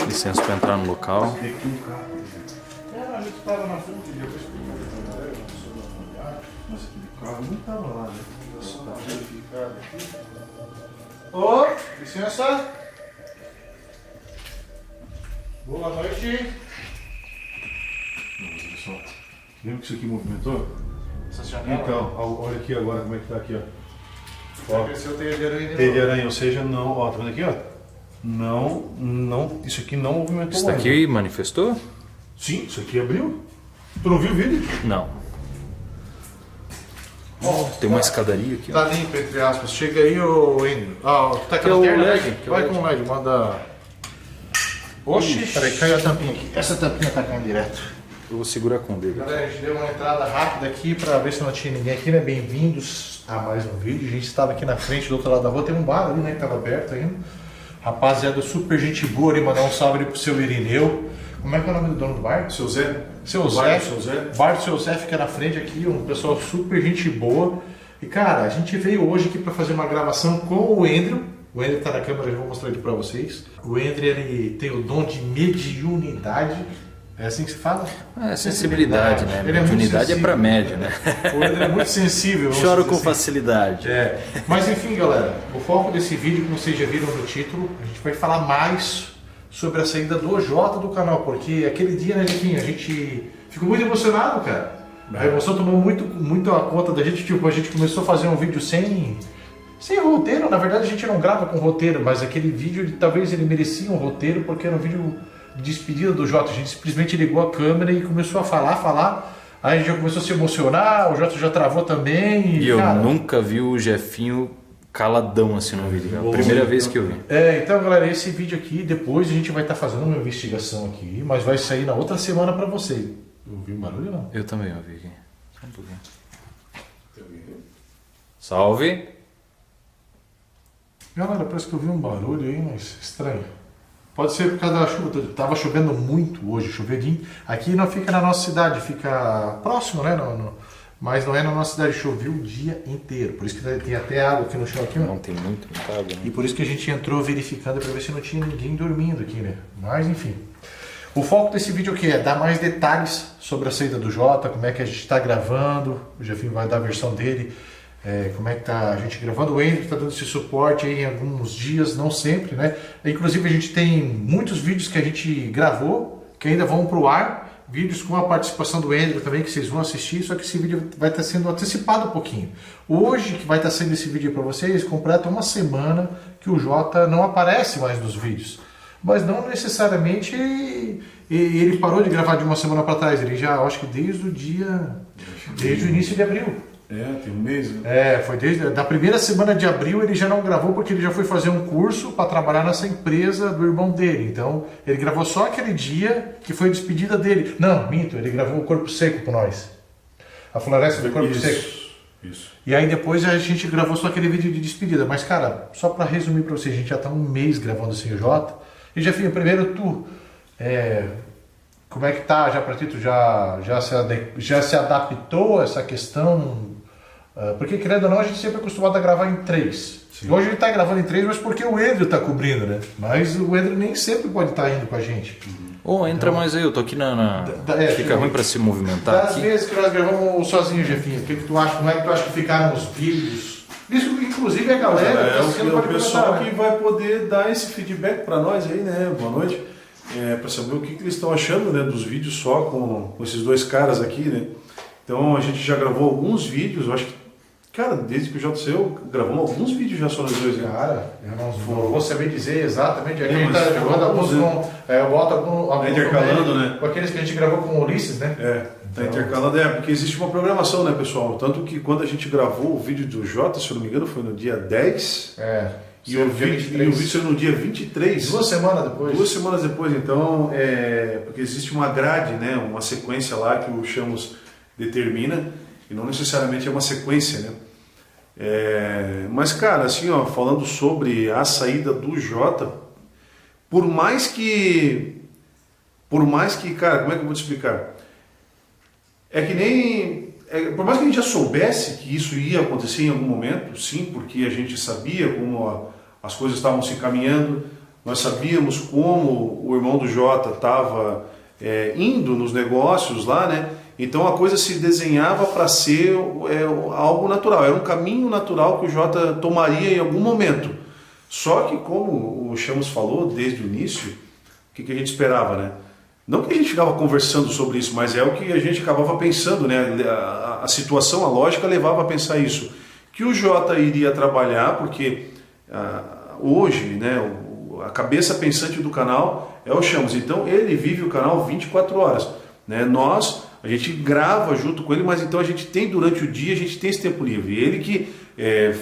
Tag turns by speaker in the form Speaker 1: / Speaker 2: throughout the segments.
Speaker 1: Licença para entrar no local.
Speaker 2: A gente estava na frente de depois que mas o carro não estava lá, né? Só tá verificado aqui. Ô, licença. Boa noite. Olha só. Lembra que isso aqui movimentou?
Speaker 3: Essa janela?
Speaker 2: Então, olha aqui agora como é que tá aqui, ó. Ó,
Speaker 3: Esse é o teia de aranha.
Speaker 2: teia de aranha, ou seja, não, ó, tá vendo aqui, ó? Não, isso aqui não movimentou.
Speaker 1: Isso daqui manifestou?
Speaker 2: Sim, isso aqui abriu. Tu não viu o vídeo?
Speaker 1: Não. Tem uma escadaria aqui, ó.
Speaker 3: Tá limpo, entre aspas. Chega aí, ô Enio. Ah, tá aqui
Speaker 1: Que é o
Speaker 3: lanterna,
Speaker 1: LED,
Speaker 3: né?
Speaker 1: que é o
Speaker 3: Vai
Speaker 1: LED.
Speaker 3: com o LED, manda. Oxi, peraí, caiu a tampinha aqui. Essa tampinha tá caindo direto.
Speaker 1: Eu vou segurar com o dedo.
Speaker 3: Galera, a gente deu uma entrada rápida aqui pra ver se não tinha ninguém aqui, né? Bem-vindos a mais um vídeo. A gente estava aqui na frente do outro lado da rua, tem um bar ali, né? Que tava aberto ainda. Rapaziada, super gente boa ali, mandar um salve ali pro seu Irineu. Como é que é o nome do dono do bar?
Speaker 2: Seu Zé?
Speaker 3: Seu Zé. Bar do Seu Zé fica na frente aqui, um pessoal super gente boa. E cara, a gente veio hoje aqui para fazer uma gravação com o Andrew. O Andrew tá na câmera, já vou mostrar ele para vocês. O Andrew, ele tem o dom de mediunidade. É assim que se fala?
Speaker 1: É, sensibilidade, né?
Speaker 3: Ele é muito
Speaker 1: Mediunidade é para médio, né?
Speaker 3: O Andrew é muito sensível. vamos
Speaker 1: Choro
Speaker 3: dizer
Speaker 1: com
Speaker 3: assim.
Speaker 1: facilidade.
Speaker 3: É. Mas enfim, galera, o foco desse vídeo, como vocês já viram no título, a gente vai falar mais sobre a saída do Jota do canal, porque aquele dia, né, Jefinho, a gente ficou muito emocionado, cara. A emoção tomou muito a conta da gente, tipo, a gente começou a fazer um vídeo sem roteiro. Na verdade, a gente não grava com roteiro, mas aquele vídeo, talvez ele merecia um roteiro, porque era um vídeo de despedida do Jota. A gente simplesmente ligou a câmera e começou a falar. Aí a gente já começou a se emocionar, o Jota já travou também.
Speaker 1: E eu
Speaker 3: cara,
Speaker 1: nunca vi o Jefinho caladão assim no vídeo. É a primeira vez que eu vi.
Speaker 3: Então galera, esse vídeo aqui, depois a gente vai estar fazendo uma investigação aqui, mas vai sair na outra semana pra você. Ouviu um barulho não?
Speaker 1: Eu também ouvi aqui. Só um pouquinho. Salve!
Speaker 3: Galera, parece que eu vi um barulho aí, mas estranho. Pode ser por causa da chuva. Tava chovendo muito hoje, choveu. Aqui não fica na nossa cidade, fica próximo, né? Mas não é na nossa cidade, choveu o dia inteiro. Por isso que tem até água aqui no chão aqui,
Speaker 1: Não tem muita água, né?
Speaker 3: E por isso que a gente entrou verificando para ver se não tinha ninguém dormindo aqui, né? Mas enfim. O foco desse vídeo aqui é dar mais detalhes sobre a saída do Jota, como é que a gente está gravando. O Jefinho vai dar a versão dele. Como é que tá a gente gravando. O Andrew está dando esse suporte aí em alguns dias, não sempre, né? Inclusive a gente tem muitos vídeos que a gente gravou, que ainda vão para o ar. Vídeos com a participação do Andrew também, que vocês vão assistir, só que esse vídeo vai estar sendo antecipado um pouquinho. Hoje, que vai estar sendo esse vídeo para vocês, completa uma semana que o Jota não aparece mais nos vídeos. Mas não necessariamente ele parou de gravar de uma semana para trás, ele já, acho que desde o início de abril.
Speaker 2: Tem um mês, né?
Speaker 3: Foi desde da primeira semana de abril ele já não gravou porque ele já foi fazer um curso para trabalhar nessa empresa do irmão dele. Então ele gravou só aquele dia que foi a despedida dele. Não, minto, ele gravou o Corpo Seco com nós. A Floresta do Corpo Seco.
Speaker 2: Isso.
Speaker 3: E aí depois a gente gravou só aquele vídeo de despedida. Mas cara, só para resumir para vocês, a gente já tá um mês gravando assim o Jota. E já fica primeiro tu. Como é que tá já pra ti? Tu já se adaptou a essa questão? Porque querendo ou não, a gente sempre é acostumado a gravar em 3.
Speaker 2: Sim.
Speaker 3: Hoje ele tá gravando em 3, mas porque o Andrew tá cobrindo, né? Mas o Andrew nem sempre pode estar indo com a gente.
Speaker 1: Ou entra mais aí, eu tô aqui fica ruim pra se movimentar
Speaker 3: Das
Speaker 1: aqui.
Speaker 3: vezes que nós gravamos sozinho, Jefinho, o que tu acha? Como é que tu acha que ficaram os vídeos? Isso, inclusive, a galera...
Speaker 2: O pessoal que vai poder dar esse feedback para nós aí, né? Boa noite. Para saber o que eles estão achando, né, dos vídeos só com esses dois caras aqui, né? Então a gente já gravou alguns vídeos, eu acho que, cara, desde que o JC gravamos alguns vídeos já só nós dois, né?
Speaker 3: Cara, eu não vou saber dizer exatamente. Aqui a gente
Speaker 2: mas
Speaker 3: tá jogando alguns
Speaker 2: né?
Speaker 3: com... eu boto alguns
Speaker 2: intercalando,
Speaker 3: com
Speaker 2: né?
Speaker 3: Com aqueles que a gente gravou com o Ulisses, né?
Speaker 2: Tá intercalando, porque existe uma programação, né, pessoal? Tanto que quando a gente gravou o vídeo do Jota, se eu não me engano, foi no dia 10. E o vídeo saiu no dia 23.
Speaker 3: 2 semanas depois.
Speaker 2: 2 semanas depois, então, porque existe uma grade, né, uma sequência lá que o Chamos determina, e não necessariamente é uma sequência, né? Mas, cara, assim, ó, falando sobre a saída do Jota, por mais que, cara, como é que eu vou te explicar? É que nem por mais que a gente já soubesse que isso ia acontecer em algum momento, sim, porque a gente sabia como as coisas estavam se caminhando, nós sabíamos como o irmão do Jota estava indo nos negócios lá, né? Então a coisa se desenhava para ser algo natural, era um caminho natural que o Jota tomaria em algum momento. Só que, como o Chamos falou desde o início, o que a gente esperava, né? Não que a gente ficava conversando sobre isso, mas é o que a gente acabava pensando, né? A situação, a lógica levava a pensar isso. Que o Jota iria trabalhar, porque hoje, né, a cabeça pensante do canal é o Chamos. Então ele vive o canal 24 horas. Né? A gente grava junto com ele, mas então a gente tem durante o dia, a gente tem esse tempo livre. Ele que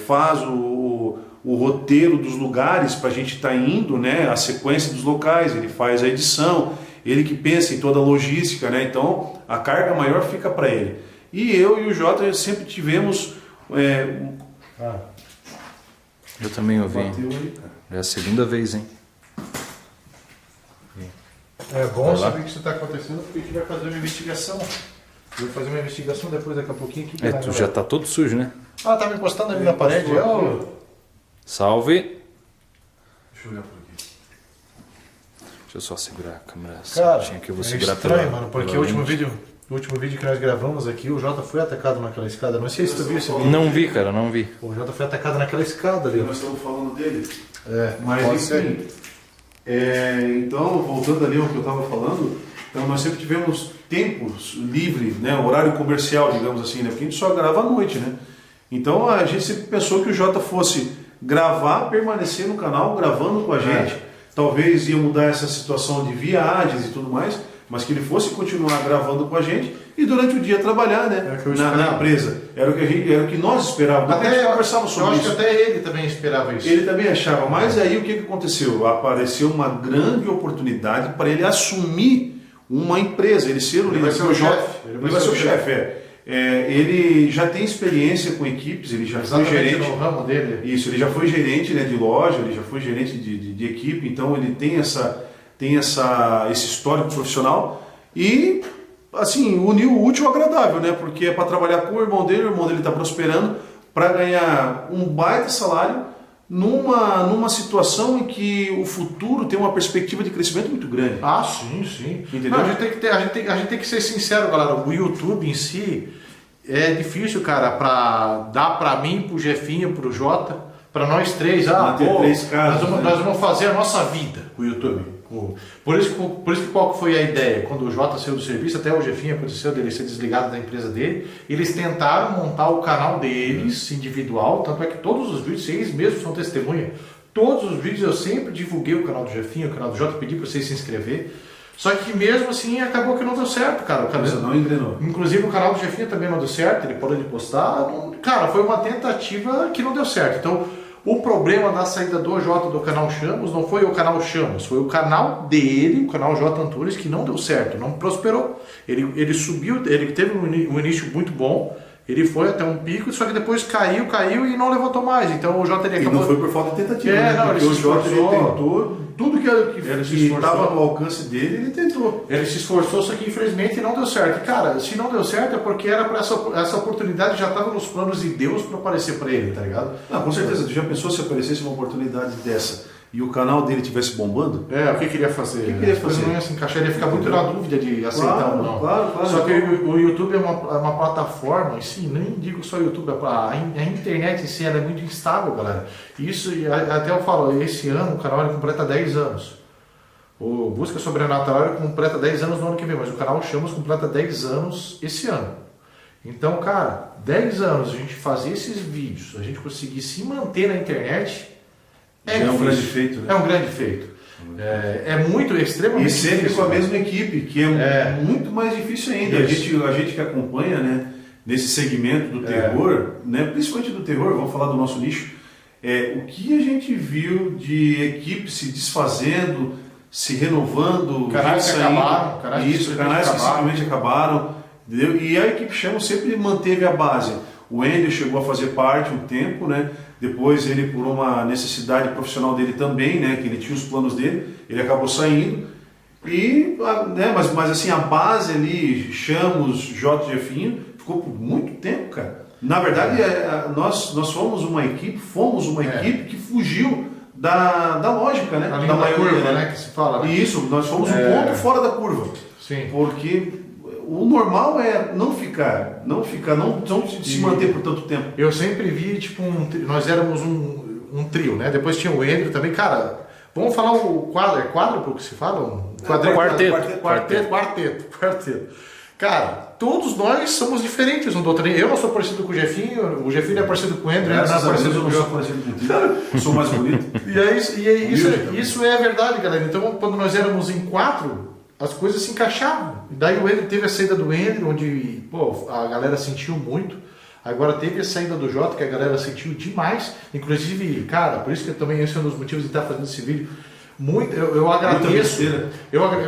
Speaker 2: faz o roteiro dos lugares para a gente estar indo, né? A sequência dos locais, ele faz a edição, ele que pensa em toda a logística, né? Então a carga maior fica para ele. E eu e o Jota sempre tivemos...
Speaker 1: Eu também ouvi. É a segunda vez, hein?
Speaker 3: É bom saber que isso está acontecendo, porque a gente vai fazer uma investigação. Eu vou fazer uma investigação depois, daqui a pouquinho.
Speaker 1: Tu já tá todo sujo, né?
Speaker 3: Tá me encostando ali na parede.
Speaker 1: Salve!
Speaker 2: Deixa eu olhar por aqui.
Speaker 1: Deixa eu só segurar a câmera
Speaker 3: Cara,
Speaker 1: certinha que eu vou segurar
Speaker 3: estranho, mano, porque
Speaker 1: pela
Speaker 3: o último
Speaker 1: lente.
Speaker 3: vídeo que nós gravamos aqui, o Jota foi atacado naquela escada. Não sei se tu viu esse vídeo.
Speaker 1: Não vi, cara, não vi.
Speaker 3: O Jota foi atacado naquela escada ali.
Speaker 2: Nós estamos falando dele.
Speaker 3: Mas
Speaker 2: Mas enfim, então, voltando ali ao que eu estava falando, então nós sempre tivemos tempos livre, né, horário comercial, digamos assim, né, porque a gente só grava à noite, né? Então a gente sempre pensou que o Jota fosse gravar, permanecer no canal, gravando com a gente. Talvez ia mudar essa situação de viagens e tudo mais, mas que ele fosse continuar gravando com a gente e durante o dia trabalhar, né, na empresa. Era o que nós esperávamos. Até a gente conversava sobre isso.
Speaker 3: Eu acho que até ele também esperava isso.
Speaker 2: Ele também achava, mas aí o que aconteceu? Apareceu uma grande oportunidade para ele assumir uma empresa, ele ser o líder. Ele vai ser o chefe. Ele já tem experiência com equipes, ele já foi gerente
Speaker 3: no ramo dele.
Speaker 2: Isso, ele já foi gerente, né, de loja, ele já foi gerente de equipe, então ele tem esse histórico profissional e assim, uniu o útil ao agradável, né? Porque é para trabalhar com o irmão dele está prosperando para ganhar um baita salário numa situação em que o futuro tem uma perspectiva de crescimento muito grande.
Speaker 3: Sim.
Speaker 2: Entendeu?
Speaker 3: Não, a gente tem que ser sincero, galera. O YouTube em si é difícil, cara, para dar para mim, pro Jefinho, pro Jota, para nós três.
Speaker 2: Três casos,
Speaker 3: nós vamos fazer a nossa vida com o YouTube. Por isso que qual que foi a ideia? Quando o Jota saiu do serviço, até o Jefinho aconteceu dele ser desligado da empresa dele, eles tentaram montar o canal deles, individual, tanto é que todos os vídeos, eles mesmos são testemunha, todos os vídeos eu sempre divulguei o canal do Jefinho, o canal do Jota, pedi para vocês se inscrever, só que mesmo assim acabou que não deu certo, cara.
Speaker 2: Isso não engrenou.
Speaker 3: Inclusive o canal do Jefinho também não deu certo, ele parou de postar, cara, foi uma tentativa que não deu certo. Então, o problema da saída do Jota do canal Chamos não foi o canal Chamos, foi o canal dele, o canal Jota Antunes, que não deu certo, não prosperou. Ele subiu, ele teve um início muito bom, ele foi até um pico, só que depois caiu e não levantou mais. Então o Jota acabou...
Speaker 2: E não foi por falta de tentativa, né? Porque o Jota tentou tudo que estava no alcance dele, ele tentou.
Speaker 3: Ele se esforçou, só que infelizmente não deu certo. E, cara, se não deu certo é porque era para essa oportunidade já estava nos planos de Deus para aparecer para ele, tá ligado?
Speaker 2: Com certeza. Tu já pensou se aparecesse uma oportunidade dessa e o canal dele estivesse bombando?
Speaker 3: O que queria fazer? Não ia se encaixar, ele ia ficar muito na dúvida de aceitar ou não.
Speaker 2: Claro.
Speaker 3: Só que o YouTube é uma plataforma, e sim, nem digo só o YouTube, a internet em si ela é muito instável, galera. Isso, até eu falo, esse ano o canal ele completa 10 anos. O Busca Sobrenatural ele completa 10 anos no ano que vem, mas o canal Chamos completa 10 anos esse ano. Então, cara, 10 anos a gente fazer esses vídeos, a gente conseguir se manter na internet...
Speaker 2: É um grande feito, né?
Speaker 3: É um grande feito. É muito, extremamente
Speaker 2: difícil. E sempre
Speaker 3: difícil,
Speaker 2: com a mesma equipe, que é muito mais difícil ainda. A gente que acompanha, né, nesse segmento do terror, né, principalmente do terror, vamos falar do nosso nicho, o que a gente viu de equipe se desfazendo, se renovando,
Speaker 3: canais que acabaram,
Speaker 2: canais que simplesmente acabaram. Entendeu? E a equipe Chamos sempre manteve a base. O Ender chegou a fazer parte um tempo, né? Depois ele, por uma necessidade profissional dele também, né, que ele tinha os planos dele, ele acabou saindo. E, né, mas assim, a base ali, Chamos, Jota e Jefinho, ficou por muito tempo, cara. Na verdade, nós fomos uma equipe que fugiu da lógica, né?
Speaker 3: Ali
Speaker 2: Da
Speaker 3: na
Speaker 2: maioria,
Speaker 3: curva, né? Que se fala. Né?
Speaker 2: Isso, nós fomos um ponto fora da curva.
Speaker 3: Sim.
Speaker 2: Porque o normal é não se manter por tanto tempo.
Speaker 3: Eu sempre vi, tipo, nós éramos um trio, né? Depois tinha o Andrew também. Cara, vamos falar o quádruplo que se fala? Quarteto. Cara, todos nós somos diferentes um do outro. Eu não sou parecido com o Jefinho é parecido com o Andrew, não é parecido com o João.
Speaker 2: Eu sou mais bonito.
Speaker 3: Isso é verdade, galera. Então, quando nós éramos em 4, as coisas se encaixavam. E daí o Andrew teve a saída do Andrew, onde a galera sentiu muito. Agora teve a saída do Jota, que a galera sentiu demais. Inclusive, cara, por isso que também esse é um dos motivos de estar fazendo esse vídeo. Eu agradeço.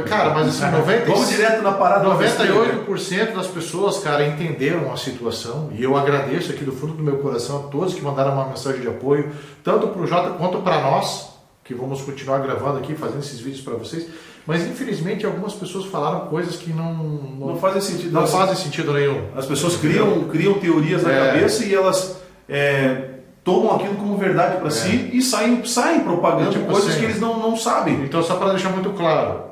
Speaker 3: Cara, mas assim,
Speaker 2: vamos direto na parada.
Speaker 3: 98% das pessoas, cara, entenderam a situação. E eu agradeço aqui do fundo do meu coração a todos que mandaram uma mensagem de apoio, tanto para o Jota quanto para nós, que vamos continuar gravando aqui, fazendo esses vídeos para vocês. Mas infelizmente algumas pessoas falaram coisas que não
Speaker 2: fazem sentido.
Speaker 3: Não fazem sentido nenhum.
Speaker 2: As pessoas criam teorias na cabeça e elas tomam aquilo como verdade para si e saem propagando tipo coisas assim, que eles não sabem.
Speaker 3: Então, só para deixar muito claro,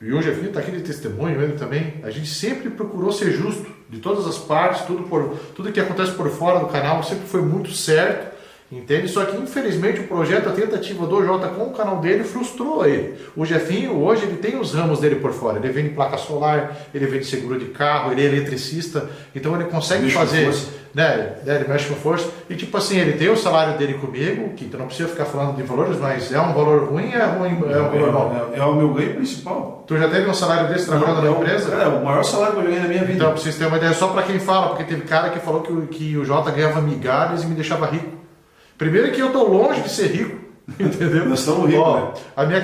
Speaker 3: e o Jefinho está aqui de testemunho, ele também, a gente sempre procurou ser justo de todas as partes, tudo que acontece por fora do canal sempre foi muito certo. Entende? Só que infelizmente o projeto, a tentativa do Jota com o canal dele frustrou ele. O Jefinho hoje ele tem os ramos dele por fora. Ele vende placa solar, ele vende seguro de carro, ele é eletricista, então ele consegue fazer, né? Ele mexe com força. E tipo assim, ele tem o salário dele comigo, que tu não precisa ficar falando de valores, mas é um valor ruim, é um valor bom.
Speaker 2: É o meu ganho principal.
Speaker 3: Tu já teve um salário desse trabalhando na empresa?
Speaker 2: É o maior salário que eu ganhei na minha vida.
Speaker 3: Então, pra vocês terem uma ideia, só para quem fala, porque teve cara que falou que o Jota ganhava migalhas e me deixava rico. Primeiro que eu tô longe de ser rico, entendeu?
Speaker 2: Nós estamos ricos, né?
Speaker 3: A minha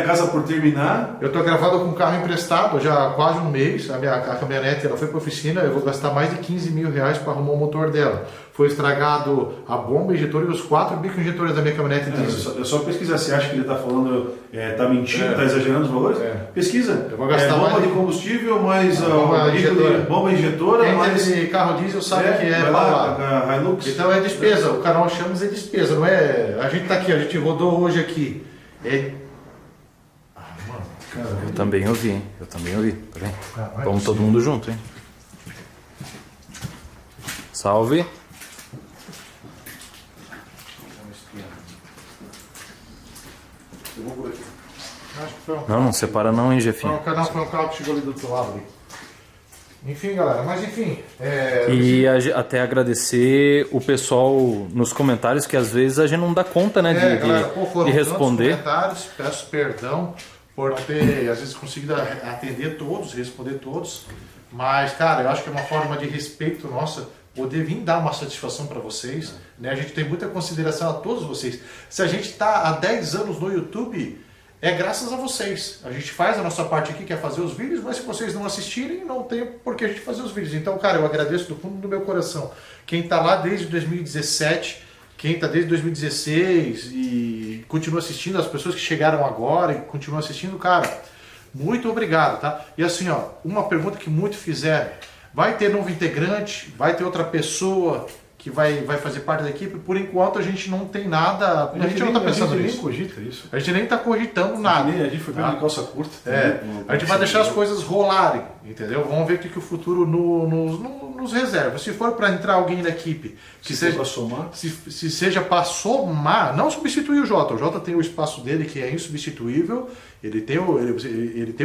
Speaker 2: casa por terminar.
Speaker 3: Eu tô gravando com um carro emprestado já há quase um mês. A caminhonete ela foi para oficina, eu vou gastar mais de 15 mil reais para arrumar o motor dela. Foi estragado a bomba injetora e os 4 bicos injetores da minha caminhonete diesel.
Speaker 2: Eu só pesquisar, você acha que ele está falando, tá mentindo, está exagerando os valores? Pesquisa.
Speaker 3: Eu vou gastar
Speaker 2: bomba de combustível, mais bomba injetora.
Speaker 3: Quem
Speaker 2: mais
Speaker 3: tem carro diesel sabe que
Speaker 2: vai lá, a Hilux.
Speaker 3: Então é despesa, o canal chama de despesa, não é? A gente tá aqui, a gente rodou hoje aqui.
Speaker 1: Eu também ouvi, hein? Tá bem? Vamos todo mundo junto, hein? Salve. Não separa não, hein, Jefinho?
Speaker 3: Foi um carro que chegou ali do outro lado. Enfim, galera, mas enfim...
Speaker 1: E até agradecer o pessoal nos comentários, que às vezes a gente não dá conta, né, de responder.
Speaker 3: Comentários, peço perdão por não ter, às vezes, conseguido atender todos, responder todos. Mas, cara, eu acho que é uma forma de respeito nossa poder vir dar uma satisfação para vocês. Né? A gente tem muita consideração a todos vocês. Se a gente está há 10 anos no YouTube... É graças a vocês. A gente faz a nossa parte aqui, que é fazer os vídeos, mas se vocês não assistirem, não tem por que a gente fazer os vídeos. Então, cara, eu agradeço do fundo do meu coração. Quem está lá desde 2017, quem está desde 2016 e continua assistindo, as pessoas que chegaram agora e continuam assistindo, cara, muito obrigado, tá? E assim, ó, uma pergunta que muito fizeram. Vai ter novo integrante? Vai ter outra pessoa que vai fazer parte da equipe? Por enquanto a gente não tem nada, a gente não está pensando nisso.
Speaker 2: Cogita isso.
Speaker 3: A gente nem está cogitando nada.
Speaker 2: A gente foi pego de calça curta.
Speaker 3: A gente vai deixar as coisas rolarem, entendeu? Vamos ver o que o futuro nos reserva. Se for para entrar alguém da equipe,
Speaker 2: se seja para somar,
Speaker 3: se seja para somar, não substituir o Jota. O Jota tem o espaço dele que é insubstituível. Ele tem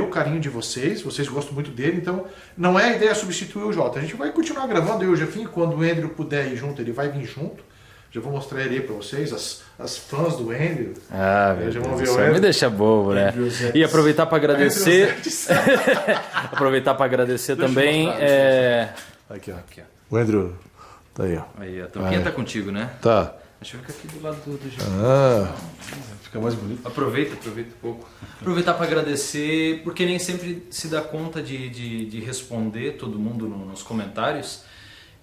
Speaker 3: o carinho de vocês gostam muito dele, então não é a ideia substituir o Jota. A gente vai continuar gravando, eu e o Jefinho, quando o Andrew puder ir junto, ele vai vir junto. Já vou mostrar ele aí para vocês, as fãs do Andrew.
Speaker 1: Já vão ver o Andrew. Me deixa bobo, né? E aproveitar para agradecer. Aproveitar para agradecer também.
Speaker 3: Aqui, ó. O Andrew tá aí, ó.
Speaker 1: Aí, a tampinha tá contigo, né?
Speaker 3: Tá.
Speaker 1: Deixa eu ficar aqui do lado do Jefinho.
Speaker 2: Fica mais bonito.
Speaker 1: Aproveita um pouco. Aproveitar para agradecer, porque nem sempre se dá conta de responder todo mundo nos comentários.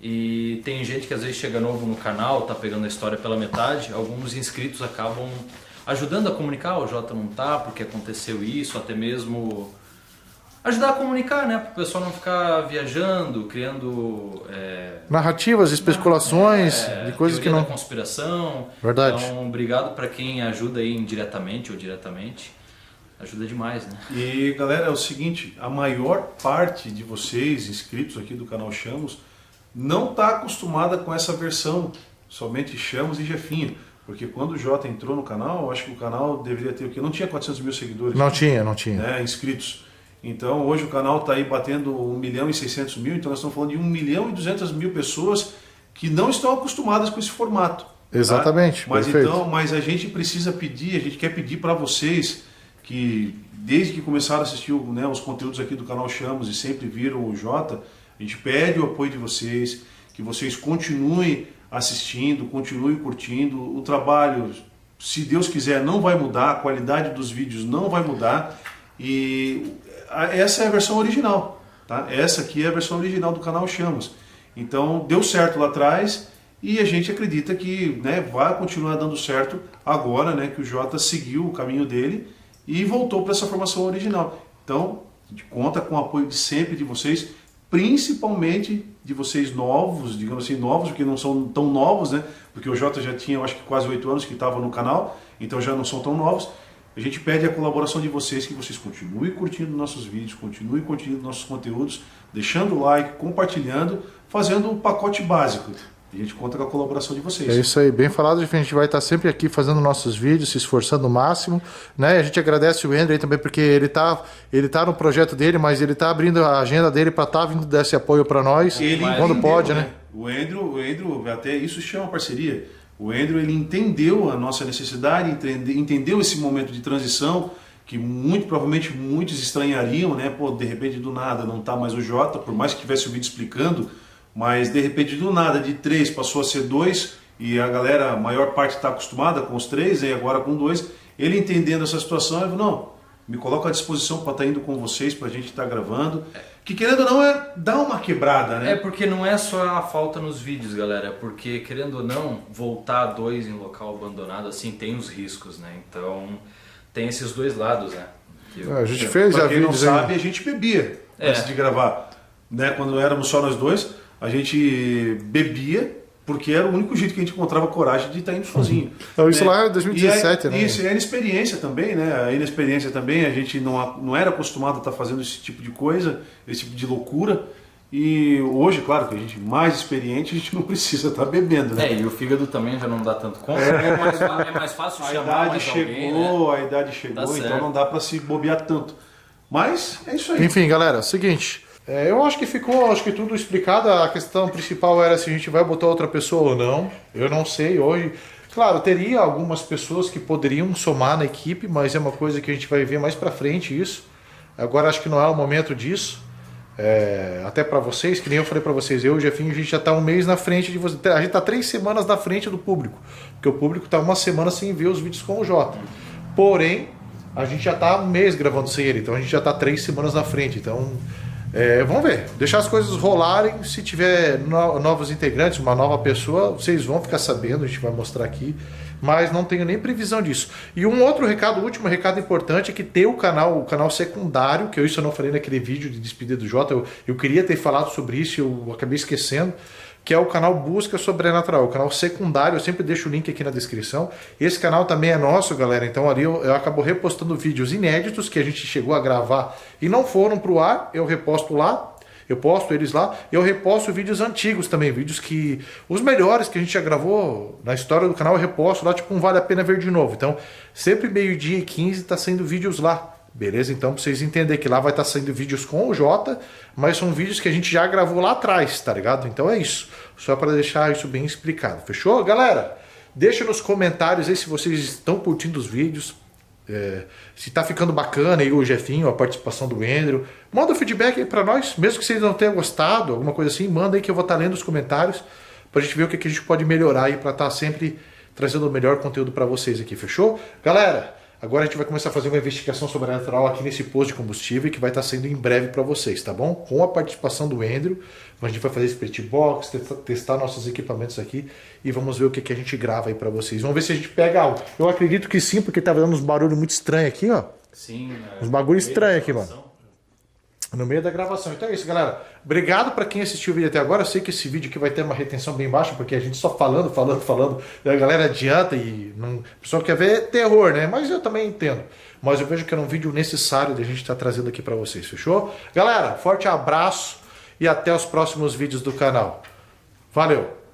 Speaker 1: E tem gente que às vezes chega novo no canal, tá pegando a história pela metade. Alguns inscritos acabam ajudando a comunicar, o Jota não tá, porque aconteceu isso, até mesmo ajudar a comunicar, né? Para o pessoal não ficar viajando, criando
Speaker 3: narrativas, especulações de coisas que não...
Speaker 1: da conspiração.
Speaker 3: Verdade.
Speaker 1: Então, obrigado para quem ajuda aí indiretamente ou diretamente. Ajuda demais, né?
Speaker 2: E galera, é o seguinte, a maior parte de vocês inscritos aqui do canal Chamos não está acostumada com essa versão, somente Chamos e Jefinho. Porque quando o Jota entrou no canal, eu acho que o canal deveria ter o quê? Não tinha 400 mil seguidores.
Speaker 3: Não tinha.
Speaker 2: Né, inscritos. Então hoje o canal está aí batendo 1.600.000, então nós estamos falando de 1.200.000 pessoas que não estão acostumadas com esse formato.
Speaker 3: Exatamente,
Speaker 2: tá? Mas
Speaker 3: perfeito.
Speaker 2: mas a gente precisa pedir, a gente quer pedir para vocês que desde que começaram a assistir os conteúdos aqui do canal Chamos e sempre viram o Jota, a gente pede o apoio de vocês, que vocês continuem assistindo, continuem curtindo. O trabalho, se Deus quiser, não vai mudar, a qualidade dos vídeos não vai mudar. E essa é a versão original, tá? Essa aqui é a versão original do canal Chamos. Então deu certo lá atrás e a gente acredita que, né, vai continuar dando certo agora, né, que o Jota seguiu o caminho dele e voltou para essa formação original. Então a gente conta com o apoio de sempre de vocês, principalmente de vocês novos, digamos assim, novos, porque não são tão novos, né? Porque o Jota já tinha, eu acho que quase 8 anos que estava no canal, então já não são tão novos. A gente pede a colaboração de vocês, que vocês continuem curtindo nossos vídeos, continuem curtindo nossos conteúdos, deixando o like, compartilhando, fazendo o pacote básico. A gente conta com a colaboração de vocês.
Speaker 3: É isso aí, bem falado, a gente vai estar sempre aqui fazendo nossos vídeos, se esforçando o máximo, né? A gente agradece o Andrew aí também, porque ele tá no projeto dele, mas ele tá abrindo a agenda dele para estar vindo desse apoio para nós, quando pode, né?
Speaker 2: O Andrew, até isso chama parceria. O Andrew, ele entendeu a nossa necessidade, entendeu esse momento de transição, que muito provavelmente muitos estranhariam, né? Pô, de repente do nada não tá mais o Jota, por mais que tivesse o vídeo explicando, mas de repente do nada, de 3 passou a ser 2, e a galera, a maior parte está acostumada com os 3, e agora com 2. Ele entendendo essa situação, ele falou, não, me coloca à disposição para estar indo com vocês, para a gente estar gravando. Que querendo ou não, é dar uma quebrada, né?
Speaker 1: É porque não é só a falta nos vídeos, galera, porque querendo ou não, voltar a 2 em local abandonado, assim, tem os riscos, né? Então, tem esses dois lados, né?
Speaker 3: A gente fez já
Speaker 2: Pra quem não
Speaker 3: vídeos
Speaker 2: sabe,
Speaker 3: aí.
Speaker 2: a gente bebia antes de gravar. Né? Quando éramos só nós dois, a gente bebia, porque era o único jeito que a gente encontrava coragem de estar indo sozinho.
Speaker 3: Então, isso
Speaker 2: né?
Speaker 3: lá em 2017, né?
Speaker 2: Isso, e a inexperiência também, né? A inexperiência também, a gente não era acostumado a estar fazendo esse tipo de coisa, esse tipo de loucura. E hoje, claro, que a gente mais experiente, a gente não precisa estar bebendo, né?
Speaker 1: E o fígado também já não dá tanto conta. É mais fácil chamar mais alguém, né?
Speaker 2: A idade chegou,
Speaker 1: Tá
Speaker 2: então
Speaker 1: certo.
Speaker 2: não dá para se bobear tanto. Mas é isso aí.
Speaker 3: Enfim, galera, seguinte, eu acho que ficou, tudo explicado. A questão principal era se a gente vai botar outra pessoa ou não. Eu não sei hoje. Claro, teria algumas pessoas que poderiam somar na equipe, mas é uma coisa que a gente vai ver mais pra frente isso. Agora acho que não é o momento disso. Até pra vocês, que nem eu falei pra vocês, eu e o Jefinho, a gente já tá um mês na frente de vocês. A gente tá 3 semanas na frente do público, porque o público tá uma semana sem ver os vídeos com o Jota. Porém, a gente já tá um mês gravando sem ele, então a gente já tá 3 semanas na frente. Então, vamos ver, deixar as coisas rolarem. Se tiver novos integrantes, uma nova pessoa, vocês vão ficar sabendo, a gente vai mostrar aqui. Mas não tenho nem previsão disso. E um outro recado, o último recado importante, é que tem o canal secundário, que eu não falei naquele vídeo de despedida do Jota, eu queria ter falado sobre isso, eu acabei esquecendo, que é o canal Busca Sobrenatural, o canal secundário. Eu sempre deixo o link aqui na descrição. Esse canal também é nosso, galera, então ali eu acabo repostando vídeos inéditos que a gente chegou a gravar e não foram pro ar, eu reposto lá. Eu posto eles lá, eu reposto vídeos antigos também, vídeos que... Os melhores que a gente já gravou na história do canal, eu reposto lá, tipo um Vale a Pena Ver de Novo. Então, sempre 12h15 tá saindo vídeos lá, beleza? Então, pra vocês entenderem que lá vai estar saindo vídeos com o Jota, mas são vídeos que a gente já gravou lá atrás, tá ligado? Então é isso, só para deixar isso bem explicado, fechou? Galera, deixa nos comentários aí se vocês estão curtindo os vídeos, se tá ficando bacana aí o Jefinho, a participação do Andrew. Manda um feedback aí pra nós, mesmo que vocês não tenham gostado, alguma coisa assim, manda aí que eu vou estar lendo os comentários pra gente ver o que a gente pode melhorar aí pra estar sempre trazendo o melhor conteúdo pra vocês aqui, fechou? Galera, agora a gente vai começar a fazer uma investigação sobrenatural aqui nesse posto de combustível que vai estar saindo em breve pra vocês, tá bom? Com a participação do Andrew, a gente vai fazer Spirit Box, testar nossos equipamentos aqui e vamos ver o que a gente grava aí pra vocês. Vamos ver se a gente pega algo. Eu acredito que sim, porque tá dando uns barulhos muito estranhos aqui, ó.
Speaker 1: Sim.
Speaker 3: Uns bagulho estranho aqui, mano. No meio da gravação. Então é isso, galera. Obrigado para quem assistiu o vídeo até agora. Eu sei que esse vídeo aqui vai ter uma retenção bem baixa, porque a gente só falando. E a galera adianta e não... a pessoa quer ver terror, né? Mas eu também entendo. Mas eu vejo que era um vídeo necessário de a gente estar trazendo aqui para vocês, fechou? Galera, forte abraço e até os próximos vídeos do canal. Valeu!